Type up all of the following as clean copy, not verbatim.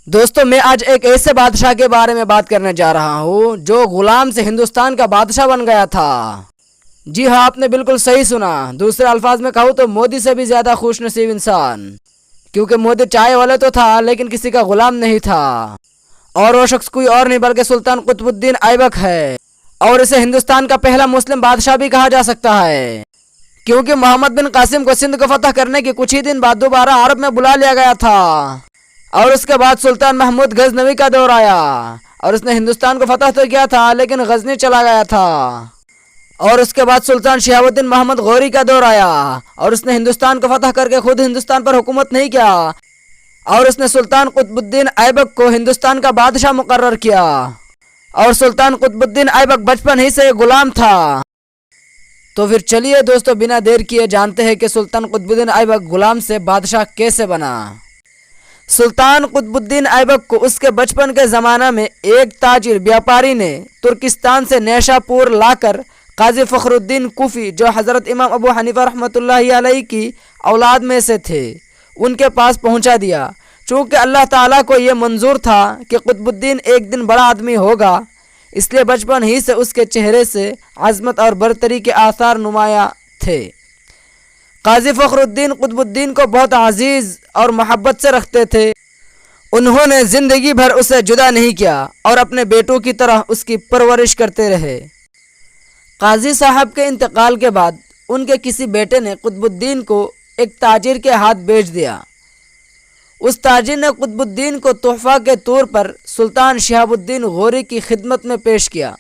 دوستو میں آج ایک ایسے بادشاہ کے بارے میں بات کرنے جا رہا ہوں جو غلام سے ہندوستان کا بادشاہ بن گیا تھا۔ جی ہاں، آپ نے بالکل صحیح سنا۔ دوسرے الفاظ میں کہوں تو مودی سے بھی زیادہ خوش نصیب انسان، کیونکہ مودی چائے والا تو تھا لیکن کسی کا غلام نہیں تھا، اور وہ شخص کوئی اور نہیں بلکہ سلطان قطب الدین ایبک ہے، اور اسے ہندوستان کا پہلا مسلم بادشاہ بھی کہا جا سکتا ہے، کیونکہ محمد بن قاسم کو سندھ کو فتح کرنے کے کچھ ہی دن بعد دوبارہ عرب میں بلا لیا گیا تھا، اور اس کے بعد سلطان محمود غزنوی کا دور آیا اور اس نے ہندوستان کو فتح تو کیا تھا لیکن غزنی چلا گیا تھا، اور اس کے بعد سلطان شہاب الدین محمد غوری کا دور آیا اور اس نے ہندوستان کو فتح کر کے خود ہندوستان پر حکومت نہیں کیا، اور اس نے سلطان قطب الدین ایبک کو ہندوستان کا بادشاہ مقرر کیا، اور سلطان قطب الدین ایبک بچپن ہی سے غلام تھا۔ تو پھر چلیے دوستو بنا دیر کیے جانتے ہیں کہ سلطان قطب الدین ایبک غلام سے بادشاہ کیسے بنا۔ سلطان قطب الدین ایبک کو اس کے بچپن کے زمانہ میں ایک تاجر بیاپاری نے ترکستان سے نیشا پور لا کر قاضی فخر الدین کوفی جو حضرت امام ابو حنیفہ رحمۃ اللہ علیہ کی اولاد میں سے تھے ان کے پاس پہنچا دیا۔ چونکہ اللہ تعالیٰ کو یہ منظور تھا کہ قطب الدین ایک دن بڑا آدمی ہوگا، اس لیے بچپن ہی سے اس کے چہرے سے عظمت اور برتری کے آثار نمایاں تھے۔ قاضی فخر الدین قطب الدین کو بہت عزیز اور محبت سے رکھتے تھے۔ انہوں نے زندگی بھر اسے جدا نہیں کیا اور اپنے بیٹوں کی طرح اس کی پرورش کرتے رہے۔ قاضی صاحب کے انتقال کے بعد ان کے کسی بیٹے نے قطب الدین کو ایک تاجر کے ہاتھ بیچ دیا۔ اس تاجر نے قطب الدین کو تحفہ کے طور پر سلطان شہاب الدین غوری کی خدمت میں پیش کیا۔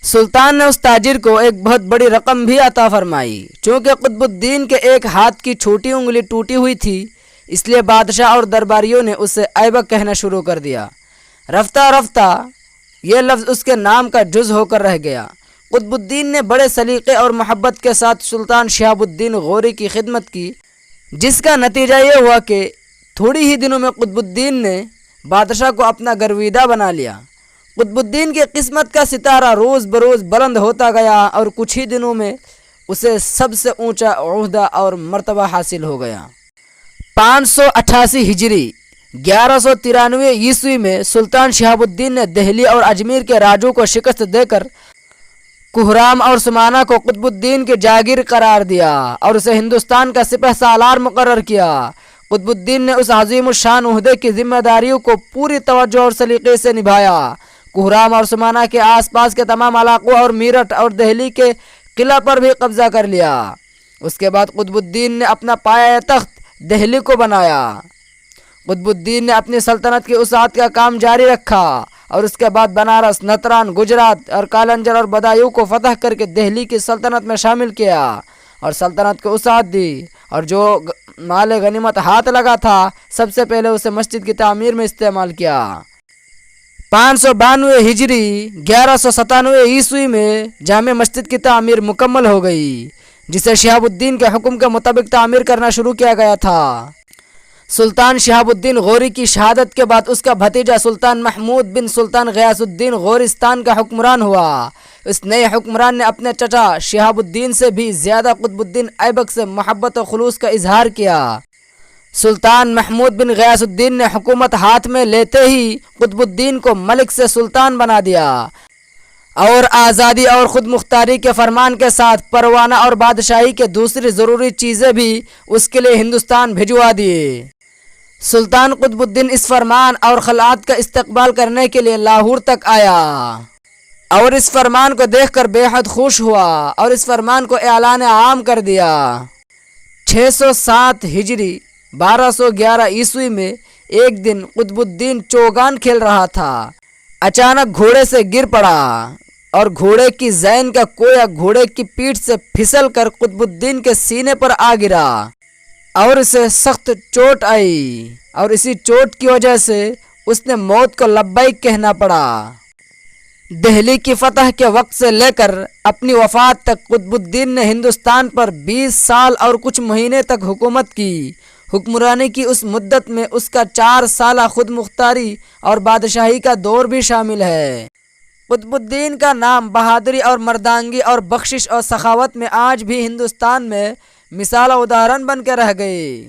سلطان نے اس تاجر کو ایک بہت بڑی رقم بھی عطا فرمائی۔ چونکہ قطب الدین کے ایک ہاتھ کی چھوٹی انگلی ٹوٹی ہوئی تھی، اس لیے بادشاہ اور درباریوں نے اسے ایبک کہنا شروع کر دیا۔ رفتہ رفتہ یہ لفظ اس کے نام کا جز ہو کر رہ گیا۔ قطب الدین نے بڑے سلیقے اور محبت کے ساتھ سلطان شہاب الدین غوری کی خدمت کی، جس کا نتیجہ یہ ہوا کہ تھوڑی ہی دنوں میں قطب الدین نے بادشاہ کو اپنا گرویدہ بنا لیا۔ قطب الدین کی قسمت کا ستارہ روز بروز بلند ہوتا گیا اور کچھ ہی دنوں میں اسے سب سے اونچا عہدہ اور مرتبہ حاصل ہو گیا۔ 588 ہجری 1193 عیسوی میں سلطان شہاب الدین نے دہلی اور اجمیر کے راجوں کو شکست دے کر کوہرام اور سمانہ کو قطب الدین کے جاگیر قرار دیا اور اسے ہندوستان کا سپہ سالار مقرر کیا۔ قطب الدین نے اس عظیم الشان عہدے کی ذمہ داریوں کو پوری توجہ اور سلیقے سے نبھایا۔ کوہرام اور سمانہ کے آس پاس کے تمام علاقوں اور میرٹھ اور دہلی کے قلعہ پر بھی قبضہ کر لیا۔ اس کے بعد قطب الدین نے اپنا پایہ تخت دہلی کو بنایا۔ قطب الدین نے اپنی سلطنت کی وسعت کا کام جاری رکھا اور اس کے بعد بنارس، نتران، گجرات اور کالنجر اور بدایوں کو فتح کر کے دہلی کی سلطنت میں شامل کیا اور سلطنت کو وسعت دی، اور جو مال غنیمت ہاتھ لگا تھا سب سے پہلے اسے مسجد کی تعمیر میں استعمال کیا۔ 592 ہجری 1197 عیسوی میں جامع مسجد کی تعمیر مکمل ہو گئی، جسے شہاب الدین کے حکم کے مطابق تعمیر کرنا شروع کیا گیا تھا۔ سلطان شہاب الدین غوری کی شہادت کے بعد اس کا بھتیجا سلطان محمود بن سلطان غیاث الدین غورستان کا حکمران ہوا۔ اس نئے حکمران نے اپنے چچا شہاب الدین سے بھی زیادہ قطب الدین ایبک سے محبت و خلوص کا اظہار کیا۔ سلطان محمود بن غیاث الدین نے حکومت ہاتھ میں لیتے ہی قطب الدین کو ملک سے سلطان بنا دیا اور آزادی اور خود مختاری کے فرمان کے ساتھ پروانہ اور بادشاہی کے دوسری ضروری چیزیں بھی اس کے لیے ہندوستان بھجوا دیے۔ سلطان قطب الدین اس فرمان اور خلعت کا استقبال کرنے کے لیے لاہور تک آیا اور اس فرمان کو دیکھ کر بے حد خوش ہوا اور اس فرمان کو اعلان عام کر دیا۔ 607 ہجری 1211 عیسوی میں ایک دن قطب الدین چوگان کھیل رہا تھا، اچانک گھوڑے سے گر پڑا اور گھوڑے کی زین کا کویا گھوڑے کی پیٹھ سے پھسل کر قطب الدین کے سینے پر آ گرا اور اسے سخت چوٹ آئی، اور اسی چوٹ کی وجہ سے اس نے موت کو لبیک کہنا پڑا۔ دہلی کی فتح کے وقت سے لے کر اپنی وفات تک قطب الدین نے ہندوستان پر 20 سال اور کچھ مہینے تک حکومت کی۔ حکمرانی کی اس مدت میں اس کا 4 سالہ خود مختاری اور بادشاہی کا دور بھی شامل ہے۔ قطب الدین کا نام بہادری اور مردانگی اور بخشش اور سخاوت میں آج بھی ہندوستان میں مثال و ادھارن بن کے رہ گئی۔